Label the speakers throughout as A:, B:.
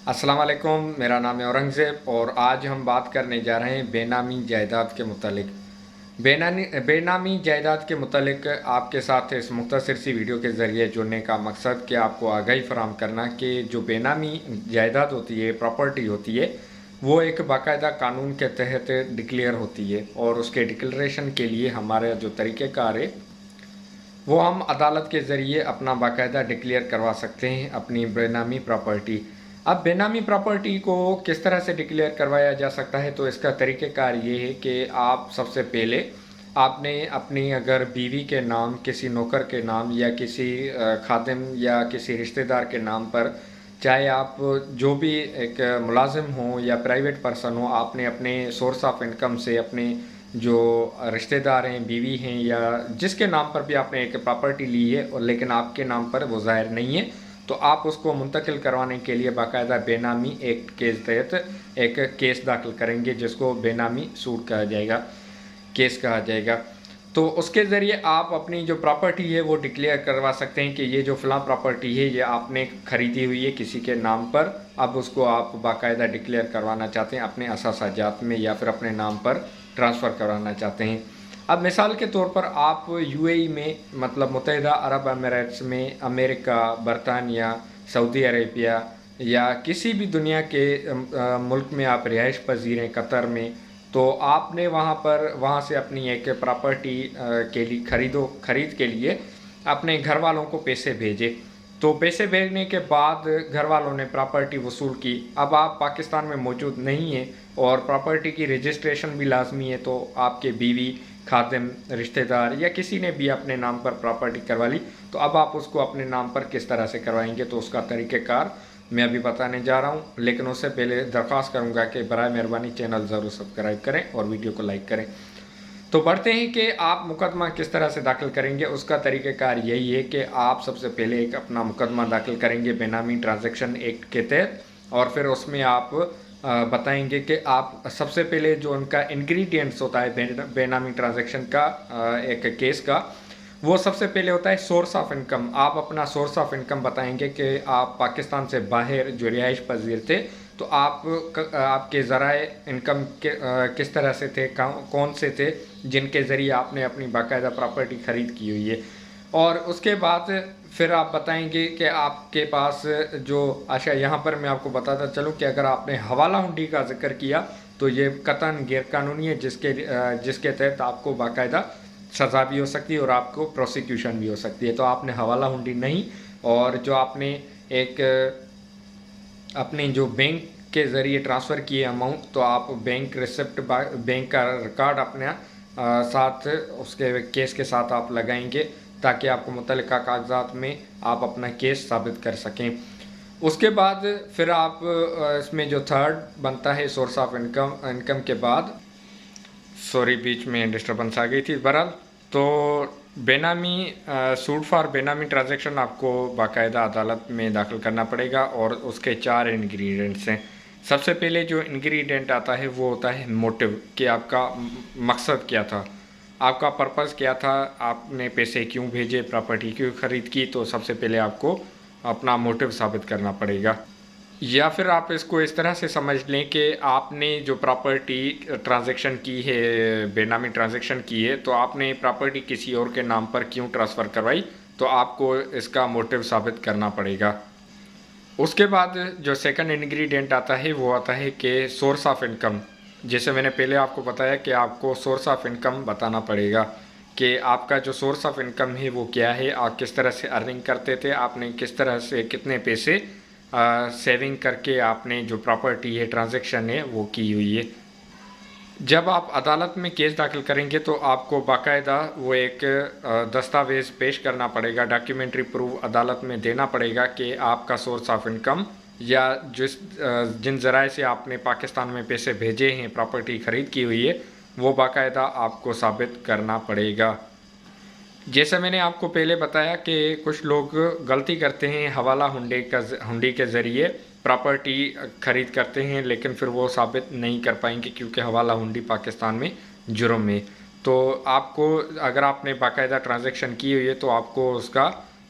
A: السلام علیکم، میرا نام ہے اورنگزیب اور آج ہم بات کرنے جا رہے ہیں بے نامی جائیداد کے متعلق۔ بے نامی جائیداد کے متعلق آپ کے ساتھ اس مختصر سی ویڈیو کے ذریعے جڑنے کا مقصد کہ آپ کو آگاہی فراہم کرنا کہ جو بے نامی جائیداد ہوتی ہے، پراپرٹی ہوتی ہے، وہ ایک باقاعدہ قانون کے تحت ڈکلیئر ہوتی ہے اور اس کے ڈکلیریشن کے لیے ہمارا جو طریقہ کار ہے وہ ہم عدالت کے ذریعے اپنا باقاعدہ ڈکلیئر کروا سکتے ہیں اپنی بے نامی پراپرٹی۔ اب بے نامی پراپرٹی کو کس طرح سے ڈکلیئر کروایا جا سکتا ہے، تو اس کا طریقہ کار یہ ہے کہ آپ سب سے پہلے آپ نے اپنی اگر بیوی کے نام، کسی نوکر کے نام یا کسی خادم یا کسی رشتہ دار کے نام پر، چاہے آپ جو بھی ایک ملازم ہوں یا پرائیویٹ پرسن ہوں، آپ نے اپنے سورس آف انکم سے اپنے جو رشتہ دار ہیں، بیوی ہیں یا جس کے نام پر بھی آپ نے ایک پراپرٹی لی ہے اور لیکن آپ کے نام پر وہ ظاہر نہیں ہے، تو آپ اس کو منتقل کروانے کے لیے باقاعدہ بے نامی ایکٹ کے تحت ایک کیس داخل کریں گے، جس کو بے نامی سوٹ کہا جائے گا، کیس کہا جائے گا۔ تو اس کے ذریعے آپ اپنی جو پراپرٹی ہے وہ ڈکلیئر کروا سکتے ہیں کہ یہ جو فلاں پراپرٹی ہے یہ آپ نے خریدی ہوئی ہے کسی کے نام پر، اب اس کو آپ باقاعدہ ڈکلیئر کروانا چاہتے ہیں اپنے اثاثہ جات میں یا پھر اپنے نام پر ٹرانسفر کرانا چاہتے ہیں۔ اب مثال کے طور پر آپ یو اے ای میں، مطلب متحدہ عرب اماراتس میں، امریکہ، برطانیہ، سعودی عربیہ یا کسی بھی دنیا کے ملک میں آپ رہائش پذیر ہیں، قطر میں، تو آپ نے وہاں سے اپنی ایک پراپرٹی کے لیے خرید کے لیے اپنے گھر والوں کو پیسے بھیجے، تو پیسے بھیجنے کے بعد گھر والوں نے پراپرٹی وصول کی۔ اب آپ پاکستان میں موجود نہیں ہیں اور پراپرٹی کی رجسٹریشن بھی لازمی ہے، تو آپ کے بیوی، خادم، رشتہ دار یا کسی نے بھی اپنے نام پر پراپرٹی کروا لی، تو اب آپ اس کو اپنے نام پر کس طرح سے کروائیں گے، تو اس کا طریقہ کار میں ابھی بتانے جا رہا ہوں، لیکن اس سے پہلے درخواست کروں گا کہ برائے مہربانی چینل ضرور سبسکرائب کریں اور ویڈیو کو لائک کریں۔ تو بڑھتے ہیں کہ آپ مقدمہ کس طرح سے داخل کریں گے۔ اس کا طریقہ کار یہی ہے کہ آپ سب سے پہلے ایک اپنا مقدمہ داخل کریں گے بے نامی ٹرانزیکشن ایکٹ کے تحت، اور پھر اس میں آپ بتائیں گے کہ آپ سب سے پہلے جو ان کا انگریڈینٹس ہوتا ہے بے نامی ٹرانزیکشن کا، ایک کیس کا، وہ سب سے پہلے ہوتا ہے سورس آف انکم۔ آپ اپنا سورس آف انکم بتائیں گے کہ آپ پاکستان سے باہر جو رہائش پذیر تھے، تو آپ کے ذرائع انکم کس طرح سے تھے، کون سے تھے جن کے ذریعے آپ نے اپنی باقاعدہ پراپرٹی خرید کی ہوئی ہے۔ اور اس کے بعد پھر آپ بتائیں گے کہ آپ کے پاس جو اچھا، یہاں پر میں آپ کو بتاتا چلوں کہ اگر آپ نے حوالہ ہنڈی کا ذکر کیا تو یہ قطعاً غیر قانونی ہے، جس کے تحت آپ کو باقاعدہ سزا بھی ہو سکتی ہے اور آپ کو پروسیکیوشن بھی ہو سکتی ہے۔ تو آپ نے حوالہ ہنڈی نہیں، اور جو آپ نے ایک اپنے جو بینک کے ذریعے ٹرانسفر کیے اماؤنٹ، تو آپ بینک ریسپٹ، بینک کا ریکارڈ اپنا ساتھ اس کے کیس کے ساتھ آپ لگائیں گے، تاکہ آپ کو متعلقہ کاغذات میں آپ اپنا کیس ثابت کر سکیں۔ اس کے بعد پھر آپ اس میں جو تھرڈ بنتا ہے سورس آف انکم کے بعد، سوری بیچ میں ڈسٹربنس آ گئی تھی، بہرحال تو بے نامی سوٹ فار بے نامی ٹرانزیکشن آپ کو باقاعدہ عدالت میں داخل کرنا پڑے گا، اور اس کے 4 انگریڈینٹس ہیں۔ سب سے پہلے جو انگریڈینٹ آتا ہے وہ ہوتا ہے موٹیو، کہ آپ کا مقصد کیا تھا، آپ کا پرپز کیا تھا، آپ نے پیسے کیوں بھیجے، پراپرٹی کیوں خرید کی، تو سب سے پہلے آپ کو اپنا موٹیو ثابت کرنا پڑے گا۔ یا پھر آپ اس کو اس طرح سے سمجھ لیں کہ آپ نے جو پراپرٹی ٹرانزیکشن کی ہے، بے نامی ٹرانزیکشن کی ہے، تو آپ نے پراپرٹی کسی اور کے نام پر کیوں ٹرانسفر کروائی، تو آپ کو اس کا موٹیو ثابت کرنا پڑے گا۔ اس کے بعد جو سیکنڈ انگریڈینٹ آتا ہے وہ آتا ہے کہ سورس آف انکم، جیسے میں نے پہلے آپ کو بتایا کہ آپ کو سورس آف انکم بتانا پڑے گا کہ آپ کا جو سورس آف انکم ہے وہ کیا ہے، آپ کس طرح سے ارننگ کرتے تھے، آپ نے کس طرح سے کتنے پیسے سیونگ کر کے آپ نے جو پراپرٹی ہے، ٹرانزیکشن ہے، وہ کی ہوئی ہے۔ جب آپ عدالت میں کیس داخل کریں گے تو آپ کو باقاعدہ وہ ایک دستاویز پیش کرنا پڑے گا، ڈاکیومنٹری پروف عدالت میں دینا پڑے گا کہ آپ کا سورس آف انکم یا جن ذرائع سے آپ نے پاکستان میں پیسے بھیجے ہیں، پراپرٹی خرید کی ہوئی ہے، وہ باقاعدہ آپ کو ثابت کرنا پڑے گا۔ جیسے میں نے آپ کو پہلے بتایا کہ کچھ لوگ غلطی کرتے ہیں، حوالہ ہنڈی کے ذریعے پراپرٹی خرید کرتے ہیں، لیکن پھر وہ ثابت نہیں کر پائیں گے کیونکہ حوالہ ہنڈی پاکستان میں جرم ہے۔ تو آپ کو، اگر آپ نے باقاعدہ ٹرانزیکشن کی ہوئی ہے، تو آپ کو اس کا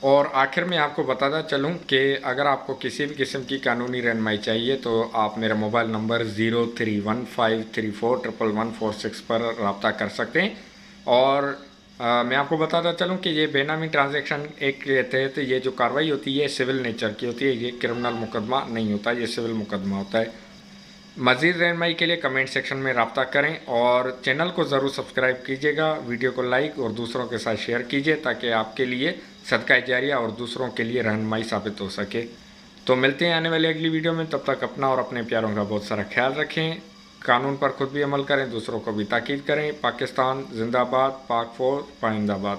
A: اور آخر میں آپ کو بتاتا چلوں کہ اگر آپ کو کسی بھی قسم کی قانونی رہنمائی چاہیے تو آپ میرا موبائل نمبر 0315341146 پر رابطہ کر سکتے ہیں۔ اور میں آپ کو بتاتا چلوں کہ یہ بے نامی ٹرانزیکشن ایکٹ کے تحت یہ جو کارروائی ہوتی ہے یہ سول نیچر کی ہوتی ہے، یہ کرمنل مقدمہ نہیں ہوتا، یہ سول مقدمہ ہوتا ہے۔ مزید رہنمائی کے لیے کمنٹ سیکشن میں رابطہ کریں اور چینل کو ضرور سبسکرائب کیجیے گا، ویڈیو کو لائک اور دوسروں کے ساتھ شیئر کیجیے تاکہ آپ کے لیے صدقہ جاریہ اور دوسروں کے لیے رہنمائی ثابت ہو سکے۔ تو ملتے ہیں آنے والی اگلی ویڈیو میں، تب تک اپنا اور اپنے پیاروں کا بہت سارا خیال رکھیں، قانون پر خود بھی عمل کریں، دوسروں کو بھی تاکید کریں۔ پاکستان زندہ باد، پاک فوج پائندہ باد۔